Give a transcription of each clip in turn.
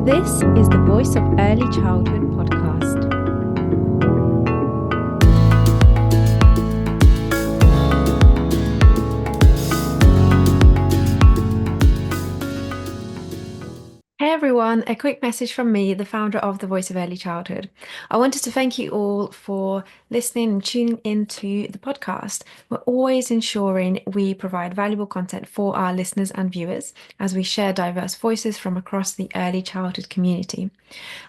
This is the Voice of Early Childhood podcast. Hey everyone, a quick message from me, the founder of the Voice of Early Childhood. I wanted to thank you all for listening and tuning into the podcast. We're always ensuring we provide valuable content for our listeners and viewers as we share diverse voices from across the early childhood community.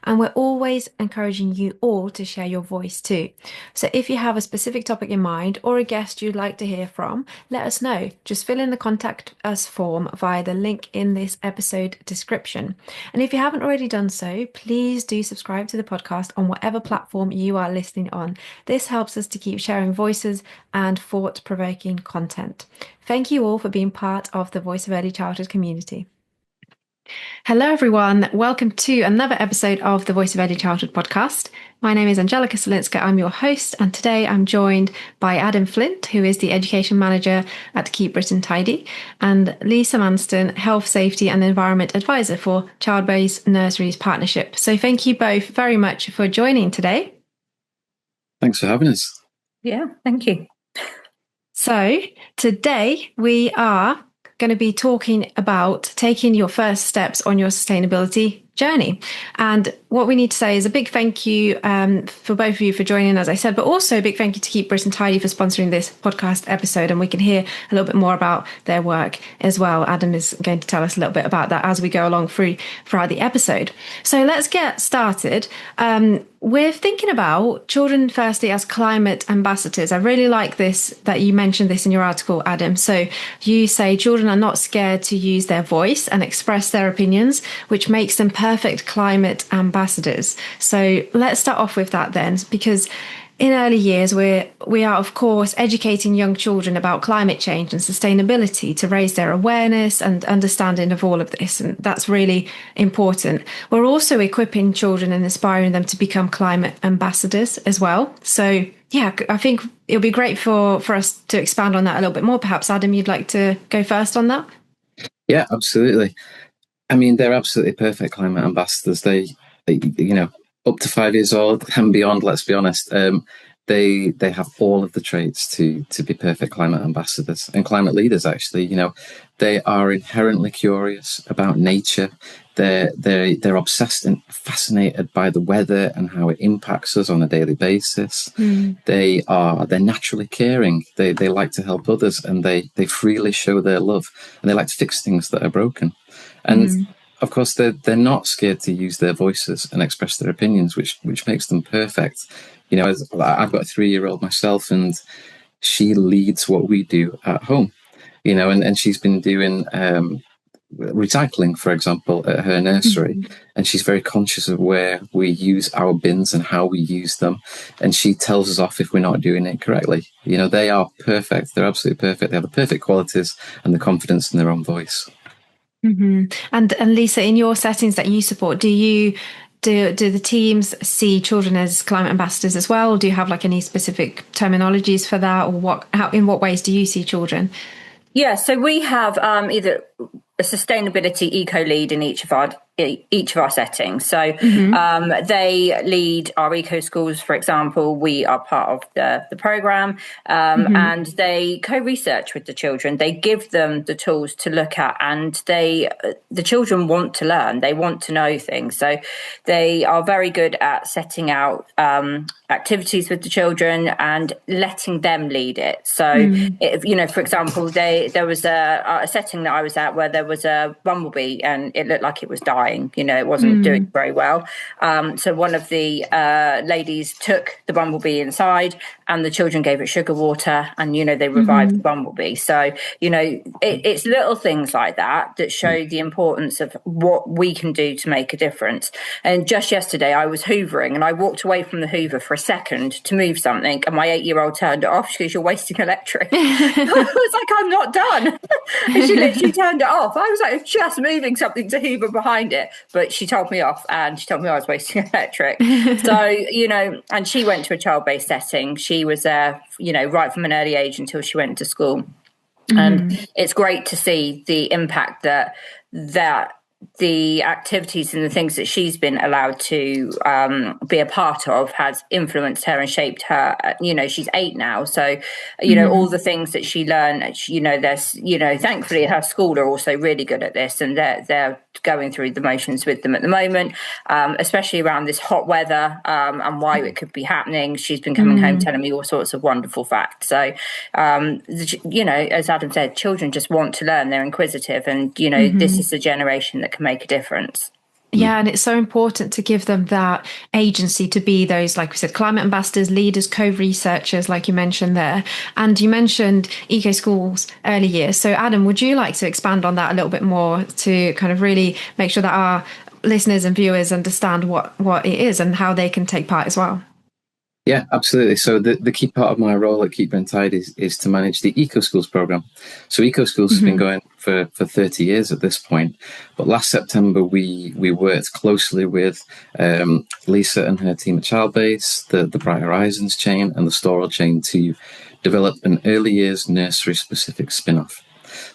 And we're always encouraging you all to share your voice too. So if you have a specific topic in mind or a guest you'd like to hear from, let us know. Just fill in the contact us form via the link in this episode description. And if you haven't already done so, please do subscribe to the podcast on whatever platform you are listening on. This helps us to keep sharing voices and thought-provoking content. Thank you all for being part of the Voice of Early Childhood community. Hello, everyone. Welcome to another episode of the Voice of Early Childhood podcast. My name is Angelica Solinska. I'm your host, and today I'm joined by Adam Flint, who is the Education Manager at Keep Britain Tidy, and Lisa Manston, Health, Safety and Environment Advisor for Child-Based Nurseries Partnership. So thank you both very much for joining today. Thanks for having us. Yeah, thank you. So today we are going to be talking about taking your first steps on your sustainability journey. And what we need to say is a big thank you for both of you for joining, as I said, but also a big thank you to Keep Britain Tidy for sponsoring this podcast episode. And we can hear a little bit more about their work as well. Adam is going to tell us a little bit about that as we go along throughout the episode. So let's get started. We're thinking about children firstly as climate ambassadors. I really like this, that you mentioned this in your article, Adam. So you say children are not scared to use their voice and express their opinions, which makes them perfect climate ambassadors. So let's start off with that then, because in early years, we are, of course, educating young children about climate change and sustainability to raise their awareness and understanding of all of this. And that's really important. We're also equipping children and inspiring them to become climate ambassadors as well. So, yeah, I think it'll be great for us to expand on that a little bit more. Perhaps, Adam, you'd like to go first on that? Yeah, absolutely. I mean, they're absolutely perfect climate ambassadors. They up to 5 years old and beyond, let's be honest, they have all of the traits to be perfect climate ambassadors and climate leaders. Actually, they are inherently curious about nature. They're obsessed and fascinated by the weather and how it impacts us on a daily basis. They're naturally caring. They like to help others, and they freely show their love, and they like to fix things that are broken. And of course, they're not scared to use their voices and express their opinions, which makes them perfect. I've got a 3-year-old myself, and she leads what we do at home. And she's been doing recycling, for example, at her nursery, and she's very conscious of where we use our bins and how we use them. And she tells us off if we're not doing it correctly. They are perfect. They're absolutely perfect. They have the perfect qualities and the confidence in their own voice. And Lisa, in your settings that you support, do the teams see children as climate ambassadors as well? Or do you have any specific terminologies for that, or in what ways do you see children? Yeah, so we have either a sustainability eco lead in each of our settings. So they lead our eco schools, for example. We are part of the program, and they co-research with the children. They give them the tools to look at, and the children want to learn. They want to know things. So they are very good at setting out activities with the children and letting them lead it. So, for example, there was a setting that I was at where there was a bumblebee and it looked like it was dying. It wasn't doing very well. So one of the ladies took the bumblebee inside, and the children gave it sugar water, and, they revived the bumblebee. So, it's little things like that show the importance of what we can do to make a difference. And just yesterday I was hoovering, and I walked away from the hoover for a second to move something, and my 8-year-old turned it off. She goes, "You're wasting electric." I was like, "I'm not done." And she literally turned it off. I was like, just moving something to hoover behind it. But she told me off, and she told me I was wasting electric. So, and she went to a child-based setting. She was there, right from an early age until she went to school. And it's great to see the impact that the activities and the things that she's been allowed to be a part of has influenced her and shaped her. She's 8 now, so all the things that she learned, there's thankfully her school are also really good at this, and they're going through the motions with them at the moment, especially around this hot weather and why it could be happening. She's been coming home telling me all sorts of wonderful facts. So as Adam said, children just want to learn, they're inquisitive, and this is the generation that can make a difference. Yeah, and it's so important to give them that agency to be those, like we said, climate ambassadors, leaders, co-researchers, like you mentioned there. And you mentioned eco schools early years. So Adam, would you like to expand on that a little bit more to kind of really make sure that our listeners and viewers understand what it is and how they can take part as well? Yeah, absolutely. So the key part of my role at Keep Brent Tide is to manage the Eco Schools program. So Eco Schools has been going for 30 years at this point. But last September, we worked closely with Lisa and her team at Childbase, the Bright Horizons chain and the Storal chain to develop an early years nursery specific spin-off.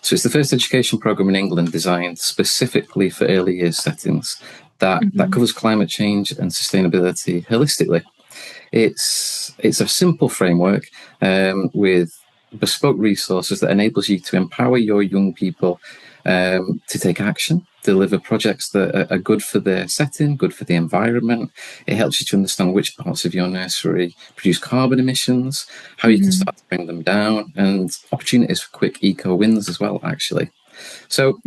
So it's the first education program in England designed specifically for early years settings that covers climate change and sustainability holistically. It's a simple framework with bespoke resources that enables you to empower your young people to take action, deliver projects that are good for their setting, good for the environment. It helps you to understand which parts of your nursery produce carbon emissions, how you can start to bring them down, and opportunities for quick eco wins as well, actually. So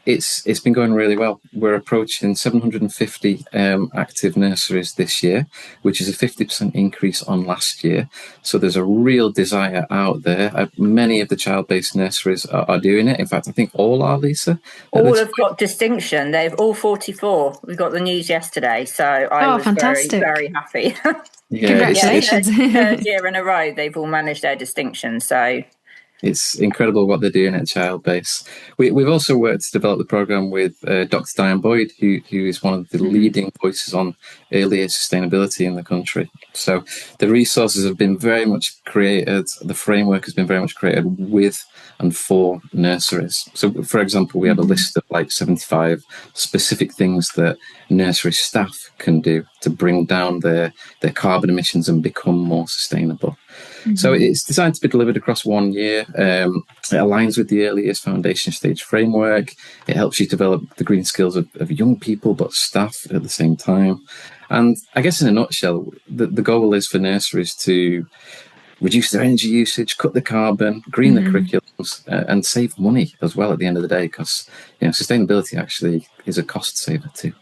it's been going really well. We're approaching 750 active nurseries this year, which is a 50% increase on last year. So there's a real desire out there. Many of the child-based nurseries are doing it. In fact, I think all are, Lisa. All have got distinction. They've all 44. We got the news yesterday, so I was fantastic. very, very happy. Congratulations. Third year in a row, they've all managed their distinction. So it's incredible what they're doing at Childbase. We've also worked to develop the program with Dr. Diane Boyd, who is one of the leading voices on early years sustainability in the country. So the resources have been very much created, the framework has been very much created with and for nurseries. So, for example, we have a list of like 75 specific things that nursery staff can do to bring down their carbon emissions and become more sustainable. So it's designed to be delivered across 1 year. It aligns with the Early Years Foundation Stage framework. It helps you develop the green skills of young people, but staff at the same time. And I guess in a nutshell, the goal is for nurseries to reduce their energy usage, cut the carbon, green the curriculums, and save money as well at the end of the day, because sustainability actually is a cost saver too.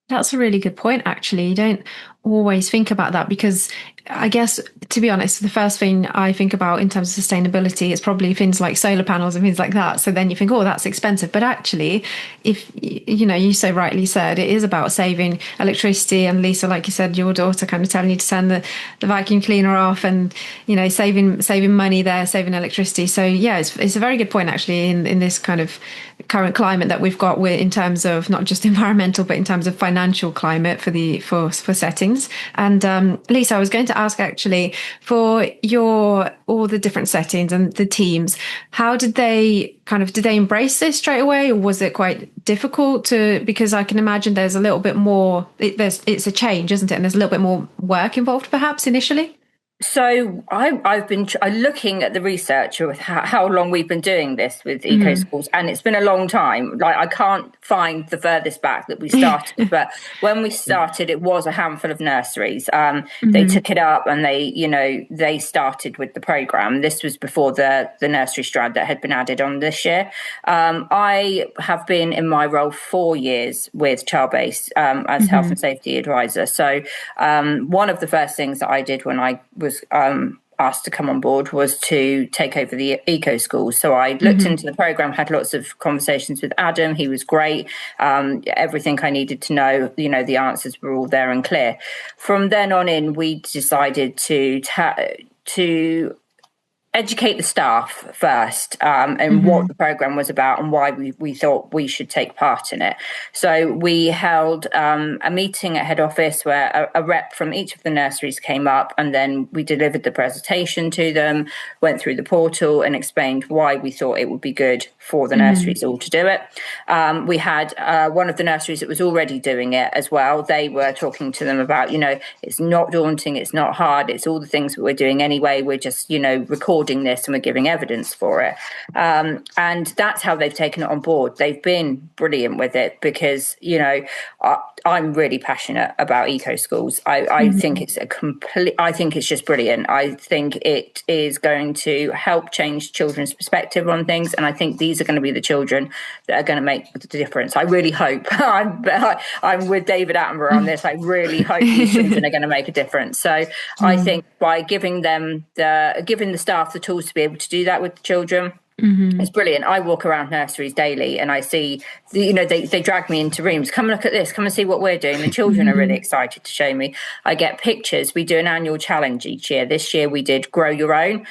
That's a really good point, actually. You don't always think about that because I guess, to be honest, the first thing I think about in terms of sustainability is probably things like solar panels and things like that. So then you think, oh, that's expensive. But actually, if, you so rightly said, it is about saving electricity. And Lisa, like you said, your daughter kind of telling you to turn the vacuum cleaner off and, saving money there, saving electricity. So yeah, it's a very good point, actually, in this kind of current climate that we've got in terms of not just environmental, but in terms of financial climate for settings. And Lisa, I was going to ask actually for all the different settings and the teams, how did they embrace this straight away, or was it quite difficult because I can imagine there's a little bit more, it's a change, isn't it? And there's a little bit more work involved perhaps initially. So I've been looking at the research with how long we've been doing this with eco schools, and it's been a long time. Like I can't find the furthest back that we started, but when we started, it was a handful of nurseries. They took it up and they started with the program. This was before the nursery strand that had been added on this year. I have been in my role 4 years with Childbase as health and safety advisor. So one of the first things that I did when I was asked to come on board was to take over the eco schools. So I looked into the program, had lots of conversations with Adam. He was great. Everything I needed to know, the answers were all there and clear. From then on in, we decided to educate the staff first, and what the program was about and why we thought we should take part in it. So we held a meeting at head office where a rep from each of the nurseries came up, and then we delivered the presentation to them, went through the portal and explained why we thought it would be good for the nurseries all to do it. We had one of the nurseries that was already doing it as well. They were talking to them about, it's not daunting, it's not hard, it's all the things that we're doing anyway. We're just, recording this and we're giving evidence for it. And that's how they've taken it on board. They've been brilliant with it because, I'm really passionate about eco schools. I think it's I think it's just brilliant. I think it is going to help change children's perspective on things. And I think these are going to be the children that are going to make the difference. I really hope. I'm with David Attenborough on this. I really hope these children are going to make a difference. So I think by giving the staff the tools to be able to do that with the children, it's brilliant. I walk around nurseries daily and I see, they drag me into rooms. Come look at this. Come and see what we're doing. The children are really excited to show me. I get pictures. We do an annual challenge each year. This year we did Grow Your Own.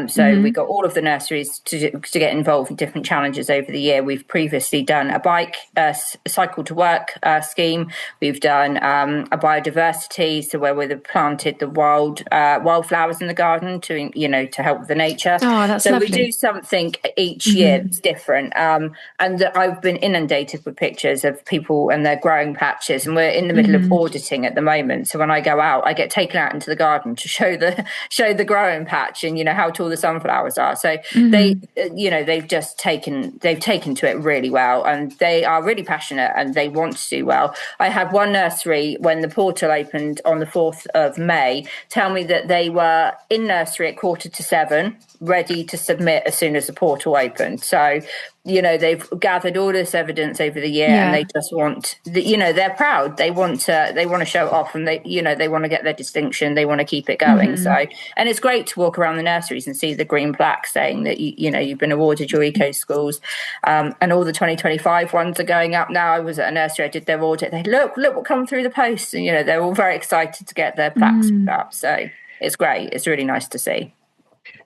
So we got all of the nurseries to get involved in different challenges over the year. We've previously done a cycle to work scheme. We've done a biodiversity, so where we've planted the wildflowers in the garden to help with the nature. Oh, that's lovely. We do something each year that's different, and I've been inundated with pictures of people and their growing patches, and we're in the middle of auditing at the moment. So when I go out, I get taken out into the garden to show the growing patch and how tall the sunflowers are. So they've just taken to it really well, and they are really passionate and they want to do well. I had one nursery when the portal opened on the 4th of May tell me that they were in nursery at 6:45, ready to submit as soon as the portal opened. So they've gathered all this evidence over the year, and they just want they're proud. They want to show it off, and they want to get their distinction. They want to keep it going. So, and it's great to walk around the nurseries and see the green plaque saying that you've been awarded your eco schools, and all the 2025 ones are going up now. I was at a nursery, I did their audit. They look what come through the post, and they're all very excited to get their plaques put up. So it's great. It's really nice to see.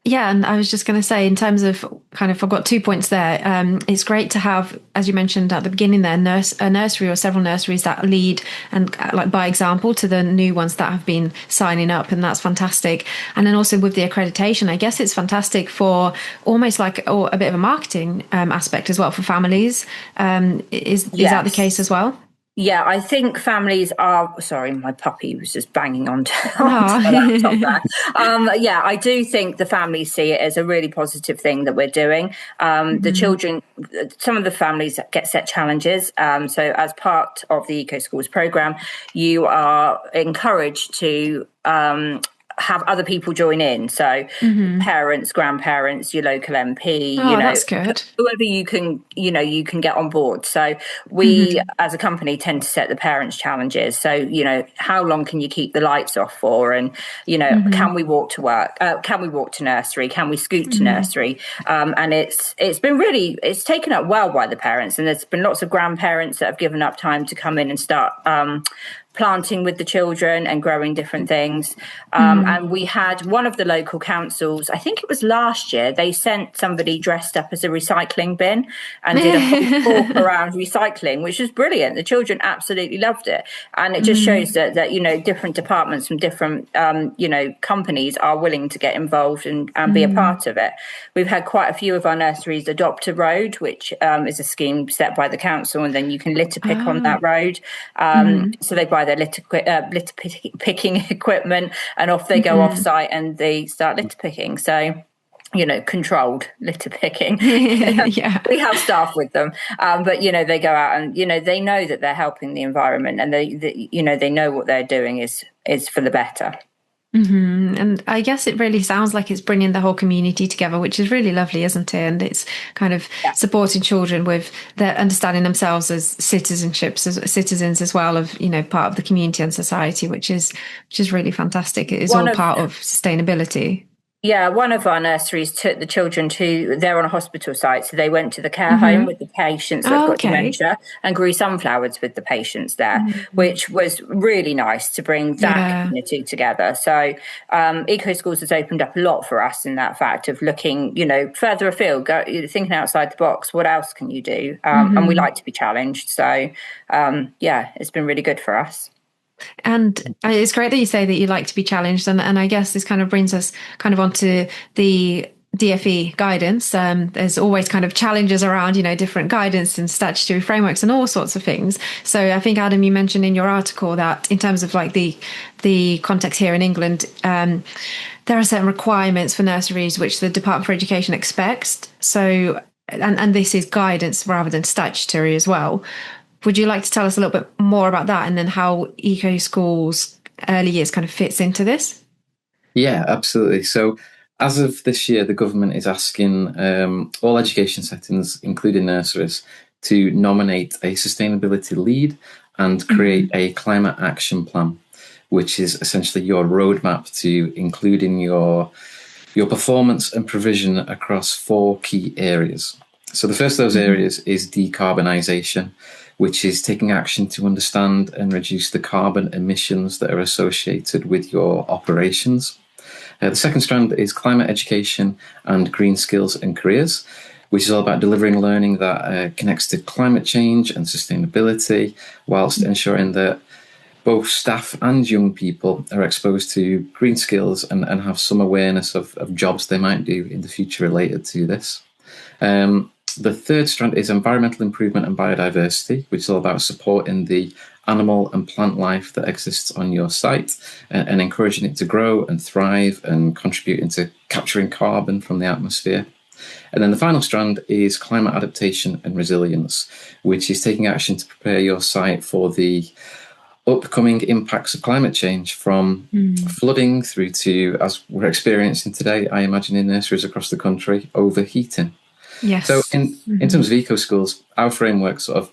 Yeah, and I was just going to say, in terms of I've got 2 points there. It's great to have, as you mentioned at the beginning there, a nursery or several nurseries that lead and by example to the new ones that have been signing up, and that's fantastic. And then also with the accreditation, I guess it's fantastic for almost a bit of a marketing aspect as well for families. Is that the case as well? Yeah, I think families are... Sorry, my puppy was just banging onto the laptop there. Yeah, I do think the families see it as a really positive thing that we're doing. The children, some of the families get set challenges. So as part of the Eco Schools programme, you are encouraged to... have other people join in, so parents, grandparents, your local MP, that's good. Whoever you can get on board. So we as a company tend to set the parents challenges. So how long can you keep the lights off for, and can we walk to work, can we walk to nursery, can we scoot to nursery, and it's taken up well by the parents, and there's been lots of grandparents that have given up time to come in and start planting with the children and growing different things. And we had one of the local councils, I think it was last year, they sent somebody dressed up as a recycling bin and did a whole talk around recycling, which was brilliant. The children absolutely loved it. And it just shows that different departments from different, companies are willing to get involved and be a part of it. We've had quite a few of our nurseries adopt a road, which is a scheme set by the council, and then you can litter pick on that road. So they buy their litter picking equipment, and off they go off site and they start litter picking. So controlled litter picking. Yeah, we have staff with them, but they go out and they know that they're helping the environment, and they know what they're doing is for the better. And I guess it really sounds like it's bringing the whole community together, which is really lovely, isn't it? And it's kind of supporting children with their understanding themselves as citizens as well, of part of the community and society, which is really fantastic. It is all part of sustainability. Yeah, one of our nurseries took the children they're on a hospital site, so they went to the care home Hmm. with the patients that have Oh, got okay. dementia and grew sunflowers with the patients there, Mhm. which was really nice to bring that Yeah. community together. So, Eco Schools has opened up a lot for us in that fact of looking, further afield, thinking outside the box. What else can you do? And we Hmm. like to be challenged. So, yeah, it's been really good for us. And it's great that you say that you like to be challenged. And I guess this kind of brings us kind of onto the DFE guidance. There's always kind of challenges around, different guidance and statutory frameworks and all sorts of things. So I think, Adam, you mentioned in your article that in terms of like the context here in England, there are certain requirements for nurseries which the Department for Education expects. So, and this is guidance rather than statutory as well. Would you like to tell us a little bit more about that and then how Eco Schools early years kind of fits into this? Yeah, absolutely. So, as of this year, the government is asking all education settings, including nurseries, to nominate a sustainability lead and create Mm-hmm. a climate action plan, which is essentially your roadmap to including your performance and provision across four key areas. So, the first of those Mm-hmm. areas is decarbonisation, which is taking action to understand and reduce the carbon emissions that are associated with your operations. The second strand is climate education and green skills and careers, which is all about delivering learning that connects to climate change and sustainability, whilst ensuring that both staff and young people are exposed to green skills and have some awareness of jobs they might do in the future related to this. The third strand is environmental improvement and biodiversity, which is all about supporting the animal and plant life that exists on your site and encouraging it to grow and thrive and contributing to capturing carbon from the atmosphere. And then the final strand is climate adaptation and resilience, which is taking action to prepare your site for the upcoming impacts of climate change, from Mm. flooding through to, as we're experiencing today, I imagine in nurseries across the country, overheating. So Yes. in Mm-hmm. terms of eco schools, our framework sort of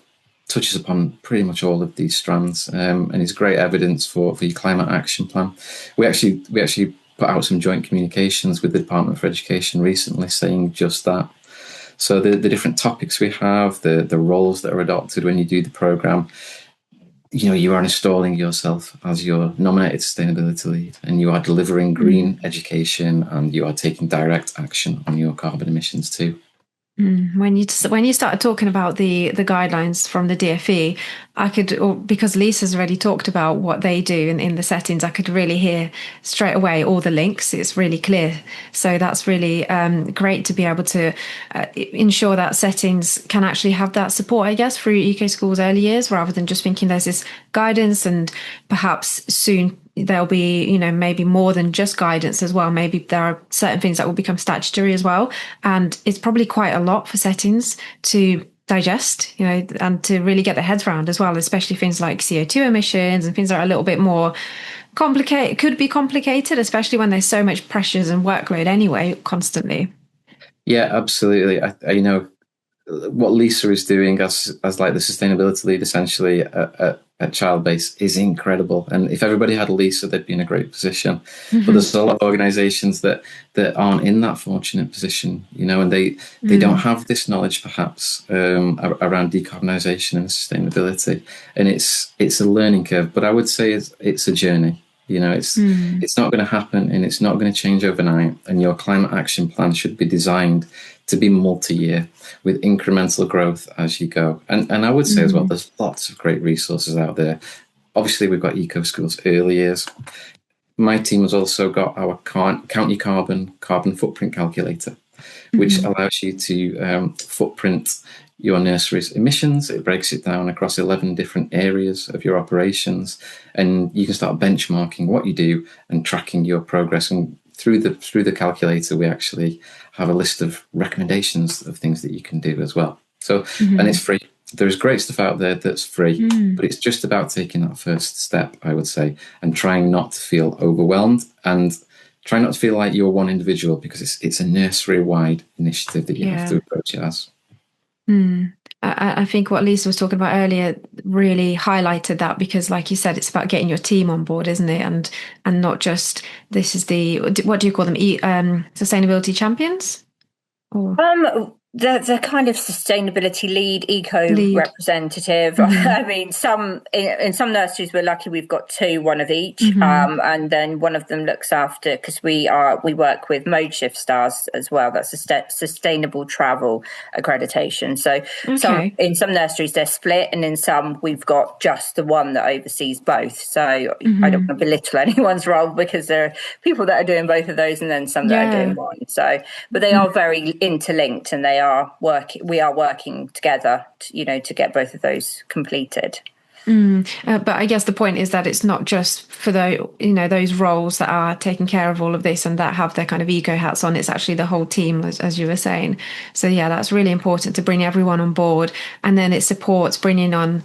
touches upon pretty much all of these strands, and is great evidence for your climate action plan. We actually put out some joint communications with the Department for Education recently saying just that. So the different topics we have, the roles that are adopted when you do the program, you are installing yourself as your nominated sustainability lead, and you are delivering Mm. green education, and you are taking direct action on your carbon emissions too. When you started talking about the guidelines from the DFE, or because Lisa's already talked about what they do in the settings, I could really hear straight away all the links. It's really clear. So that's really great to be able to ensure that settings can actually have that support, I guess, through Eco Schools early years, rather than just thinking there's this guidance and perhaps soon there'll be, maybe more than just guidance as well. Maybe there are certain things that will become statutory as well. And it's probably quite a lot for settings to digest, and to really get their heads around as well, especially things like CO2 emissions and things that are a little bit more complicated, could be complicated, especially when there's so much pressures and workload anyway, constantly. Yeah, absolutely. What Lisa is doing as like the sustainability lead essentially at Childbase is incredible. And if everybody had a Lisa, they'd be in a great position. But Mm-hmm. there's a lot of organisations that aren't in that fortunate position, and they don't Mm. have this knowledge perhaps around decarbonisation and sustainability. And it's a learning curve. But I would say it's a journey. Mm. It's not going to happen, and it's not going to change overnight. And your climate action plan should be designed to be multi-year with incremental growth as you go. And I would say as well, Mm. there's lots of great resources out there. Obviously, we've got Eco Schools early years. My team has also got our Count Your carbon footprint calculator, which Mm. allows you to footprint your nursery's emissions. It breaks it down across 11 different areas of your operations, and you can start benchmarking what you do and tracking your progress. And through the calculator, we actually have a list of recommendations of things that you can do as well. So, and it's Mm. free. There's great stuff out there that's free, Mm. but it's just about taking that first step, I would say, and trying not to feel overwhelmed, and try not to feel like you're one individual, because it's a nursery-wide initiative that you have to Yeah. approach it as. Mm. I think what Lisa was talking about earlier really highlighted that, because like you said, it's about getting your team on board, isn't it? And not just, this is the, what do you call them? Sustainability champions? Or The kind of sustainability lead, eco lead? representative. I mean, in some nurseries we're lucky we've got two, one of each, and then one of them looks after, because we work with Mode Shift Stars as well. That's a sustainable travel accreditation. So in some nurseries they're split, and in some we've got just the one that oversees both. So I don't want to belittle anyone's role, because there are people that are doing both of those, and then some that are doing one. So, but they are very interlinked, and we are working together to get both of those completed. But I guess the point is that it's not just for those roles that are taking care of all of this and that have their kind of eco hats on. It's actually the whole team, as you were saying. So yeah, that's really important to bring everyone on board, and then it supports bringing on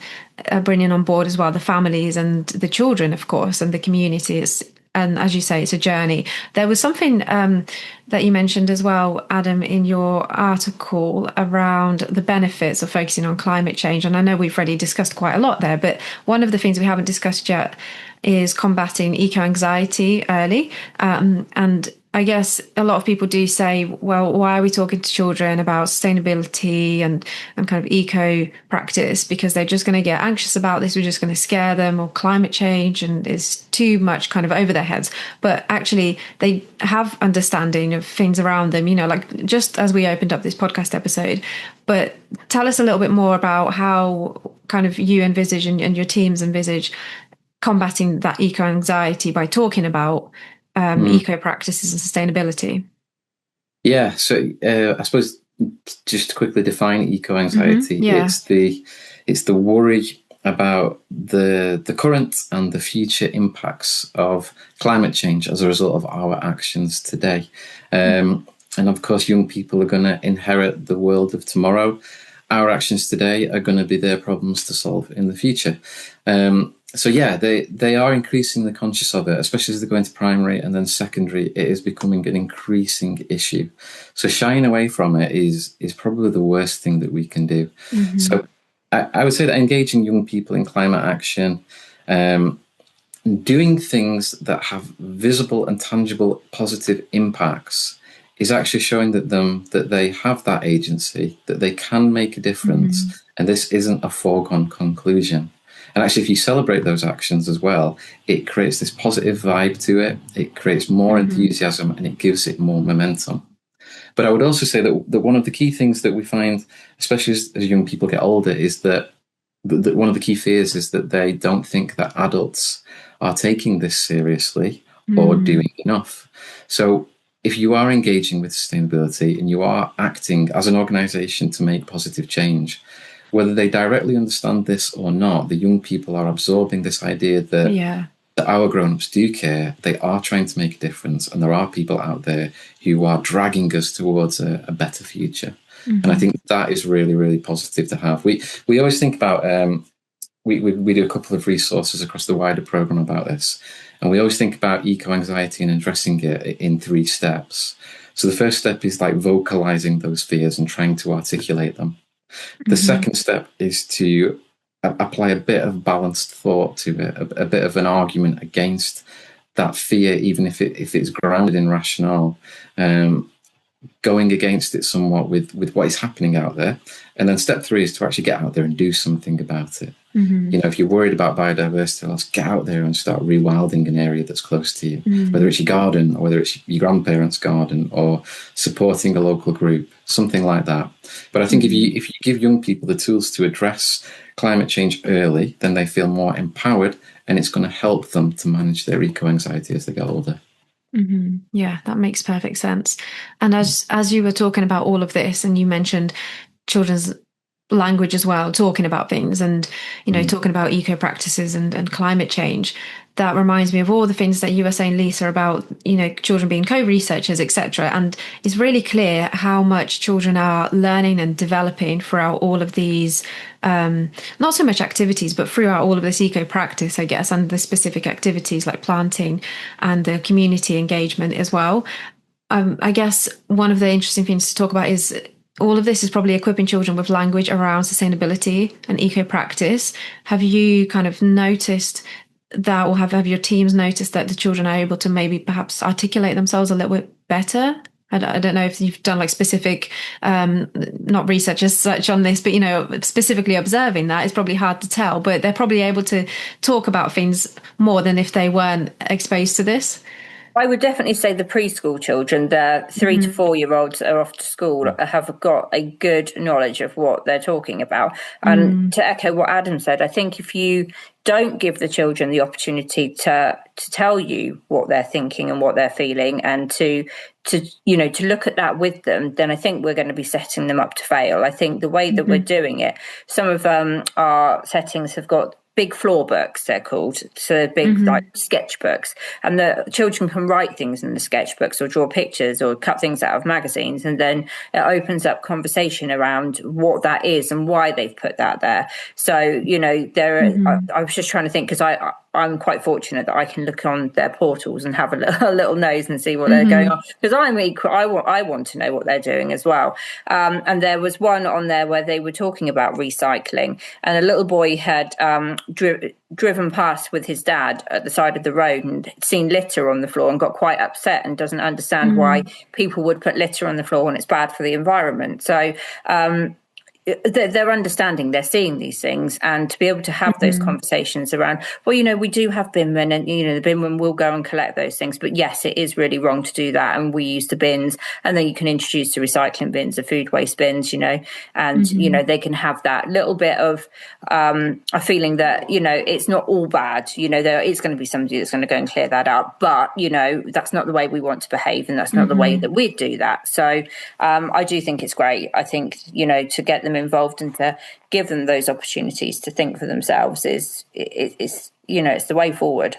board as well the families and the children, of course, and the communities. And as you say, it's a journey. There was something that you mentioned as well, Adam, in your article around the benefits of focusing on climate change. And I know we've already discussed quite a lot there, but one of the things we haven't discussed yet is combating eco-anxiety early. And I guess a lot of people do say, well, why are we talking to children about sustainability and kind of eco practice? Because they're just going to get anxious about this. We're just going to scare them, or climate change, and it's too much kind of over their heads. But actually, they have understanding of things around them, like just as we opened up this podcast episode. But tell us a little bit more about how kind of you envisage and your teams envisage combating that eco anxiety by talking about eco practices and sustainability. Yeah, so I suppose just to quickly define eco anxiety, it's the worry about the current and the future impacts of climate change as a result of our actions today. And of course, young people are going to inherit the world of tomorrow. Our actions today are going to be their problems to solve in the future. So yeah, they are increasingly conscious of it, especially as they go into primary and then secondary. It is becoming an increasing issue. So shying away from it is probably the worst thing that we can do. So I would say that engaging young people in climate action, doing things that have visible and tangible positive impacts, is actually showing that they have that agency, that they can make a difference, and this isn't a foregone conclusion. And actually, if you celebrate those actions as well, it creates this positive vibe to it. It creates more enthusiasm, and it gives it more momentum. But I would also say that one of the key things that we find, especially as young people get older, is that one of the key fears is that they don't think that adults are taking this seriously or doing enough. So if you are engaging with sustainability and you are acting as an organisation to make positive change, whether they directly understand this or not, the young people are absorbing this idea that our grown-ups do care, they are trying to make a difference, and there are people out there who are dragging us towards a better future. And I think that is really, really positive to have. We always think about, we do a couple of resources across the wider programme about this, and we always think about eco-anxiety and addressing it in 3 steps. So the first step is like vocalising those fears and trying to articulate them. The second step is to apply a bit of balanced thought to it, a bit of an argument against that fear, even if it's grounded in rationale, going against it somewhat with what is happening out there. And then step 3 is to actually get out there and do something about it. If you're worried about biodiversity loss, get out there and start rewilding an area that's close to you, whether it's your garden or whether it's your grandparents' garden or supporting a local group, something like that. But I think if you give young people the tools to address climate change early, then they feel more empowered, and it's going to help them to manage their eco-anxiety as they get older. Yeah, that makes perfect sense. And as you were talking about all of this, and you mentioned children's language as well, talking about things and talking about eco practices and climate change, that reminds me of all the things that you were saying, Lisa, about children being co-researchers, etc. And it's really clear how much children are learning and developing throughout all of these not so much activities, but throughout all of this eco practice, I guess, and the specific activities like planting and the community engagement as well. I guess one of the interesting things to talk about is all of this is probably equipping children with language around sustainability and eco practice. Have you kind of noticed that, or have your teams noticed that the children are able to maybe perhaps articulate themselves a little bit better? I don't know if you've done like specific, not research as such on this, but, you know, specifically observing that, it's probably hard to tell, but they're probably able to talk about things more than if they weren't exposed to this. I would definitely say the preschool children, the 3 to 4 year olds that are off to school, have got a good knowledge of what they're talking about. And to echo what Adam said, I think if you don't give the children the opportunity to tell you what they're thinking and what they're feeling, and to look at that with them, then I think we're going to be setting them up to fail. I think the way that we're doing it, some of our settings have got big floor books, they're called, so big like sketchbooks, and the children can write things in the sketchbooks or draw pictures or cut things out of magazines, and then it opens up conversation around what that is and why they've put that there. So I was just trying to think, because I'm quite fortunate that I can look on their portals and have a little nose and see what they're going on, because I want to know what they're doing as well. And there was one on there where they were talking about recycling, and a little boy had driven past with his dad at the side of the road and seen litter on the floor and got quite upset and doesn't understand why people would put litter on the floor when it's bad for the environment. So they're understanding, they're seeing these things, and to be able to have those conversations around, well, we do have binmen, and the binmen will go and collect those things, but yes, it is really wrong to do that, and we use the bins, and then you can introduce the recycling bins, the food waste bins, and they can have that little bit of a feeling that it's not all bad. There is going to be somebody that's going to go and clear that up, but that's not the way we want to behave, and that's not the way that we do that. So I do think it's great. I think to get them involved and to give them those opportunities to think for themselves is it's the way forward.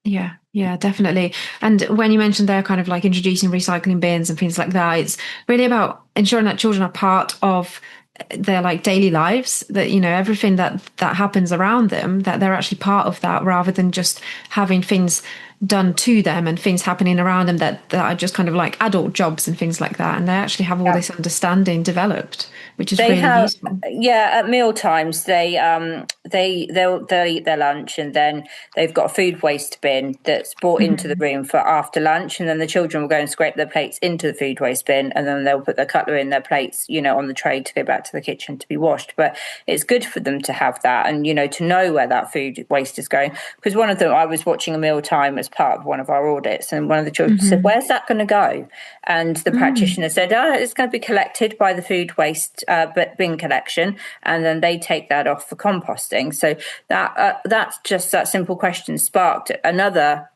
Yeah, definitely. And when you mentioned they're kind of like introducing recycling bins and things like that, it's really about ensuring that children are part of their like daily lives, that everything that happens around them, that they're actually part of that, rather than just having things done to them and things happening around them that are just kind of like adult jobs and things like that, and they actually have all this understanding developed, which is really useful. At meal times they'll eat their lunch, and then they've got a food waste bin that's brought into the room for after lunch, and then the children will go and scrape their plates into the food waste bin, and then they'll put their cutlery in their plates on the tray to go back to the kitchen to be washed. But it's good for them to have that, and to know where that food waste is going, because one of them, I was watching a meal time as part of one of our audits, and one of the children said, "Where's that going to go?" And the practitioner said, "It's going to be collected by the food waste bin collection, and then they take that off for composting." So that's just that simple question sparked another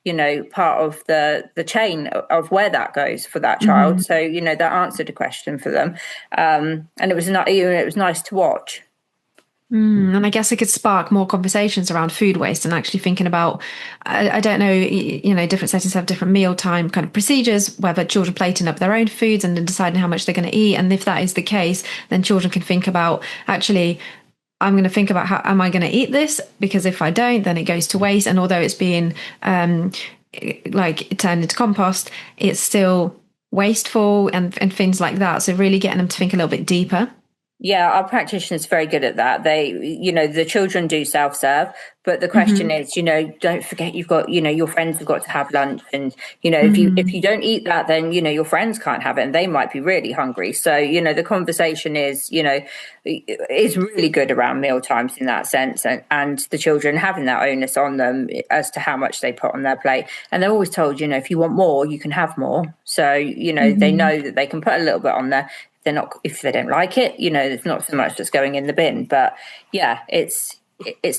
part of the chain of where that goes for that child. So that answered a question for them, and it was nice to watch. And I guess it could spark more conversations around food waste, and actually thinking about, I don't know, different settings have different mealtime kind of procedures, whether children plating up their own foods and then deciding how much they're going to eat. And if that is the case, then children can think about, actually, I'm going to think about how am I going to eat this? Because if I don't, then it goes to waste. And although it's being like turned into compost, it's still wasteful and things like that. So really getting them to think a little bit deeper. Yeah, our practitioners are very good at that. They, the children do self-serve, but the question is, don't forget you've got, your friends have got to have lunch, and if you don't eat that, then your friends can't have it, and they might be really hungry. So the conversation is really good around meal times in that sense, and the children having that onus on them as to how much they put on their plate, and they're always told, if you want more, you can have more. So they know that they can put a little bit on there. If they don't like it, there's not so much that's going in the bin. But yeah, it's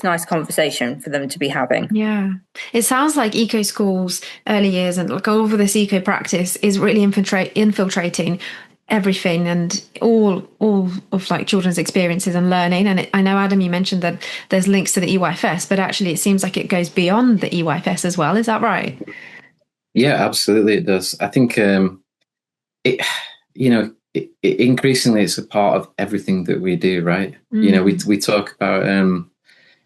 nice conversation for them to be having. Yeah, it sounds like eco schools, early years, and like all of this eco practice is really infiltrating everything and all of like children's experiences and learning. And I know, Adam, you mentioned that there's links to the EYFS, but actually it seems like it goes beyond the EYFS as well. Is that right? Yeah, absolutely, it does. I think increasingly it's a part of everything that we do, right? We talk about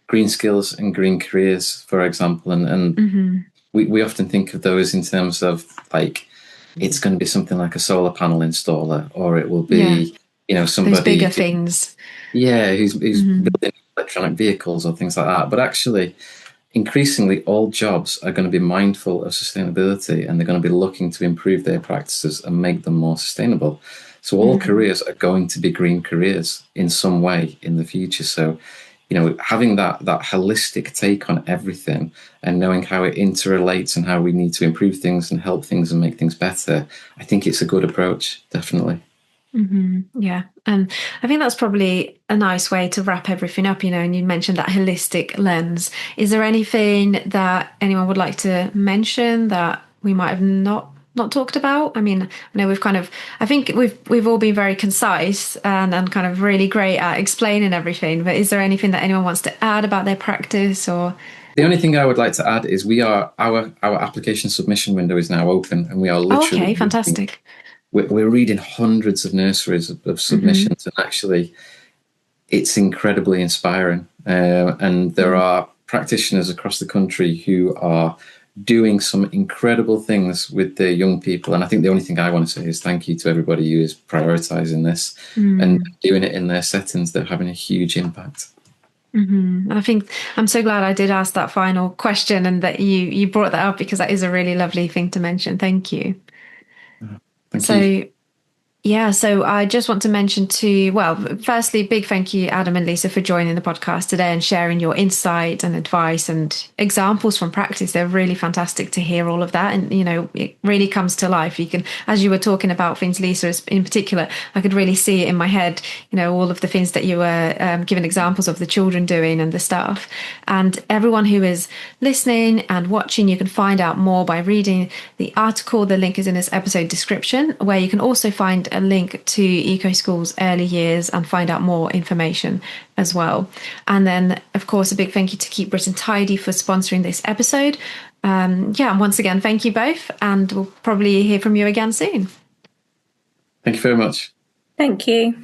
green skills and green careers, for example, and we often think of those in terms of like it's going to be something like a solar panel installer, or it will Yeah. be, those bigger somebody things. who's building electronic vehicles or things like that. But actually, increasingly, all jobs are going to be mindful of sustainability, and they're going to be looking to improve their practices and make them more sustainable. So all careers are going to be green careers in some way in the future. So, having that holistic take on everything and knowing how it interrelates and how we need to improve things and help things and make things better, I think it's a good approach, definitely. Yeah. And I think that's probably a nice way to wrap everything up, and you mentioned that holistic lens. Is there anything that anyone would like to mention that we might have not talked about? I mean, I know I think we've all been very concise and kind of really great at explaining everything, but is there anything that anyone wants to add about their practice or? The only thing I would like to add is our application submission window is now open, and we are Oh, literally okay, fantastic. we're reading hundreds of nurseries of submissions, and actually it's incredibly inspiring. And there are practitioners across the country who are doing some incredible things with their young people. And I think the only thing I want to say is thank you to everybody who is prioritizing this and doing it in their settings. They're having a huge impact. And I think I'm so glad I did ask that final question and that you brought that up, because that is a really lovely thing to mention. Thank you. Thank So you. Yeah, so I just want to mention firstly, big thank you, Adam and Lisa, for joining the podcast today and sharing your insight and advice and examples from practice. They're really fantastic to hear all of that. And, it really comes to life. You can, as you were talking about things, Lisa, in particular, I could really see it in my head, all of the things that you were giving examples of the children doing and the staff. And everyone who is listening and watching, you can find out more by reading the article. The link is in this episode description, where you can also find a link to Eco School's early years and find out more information as well. And then, of course, a big thank you to Keep Britain Tidy for sponsoring this episode. And once again, thank you both, and we'll probably hear from you again soon. Thank you very much. Thank you.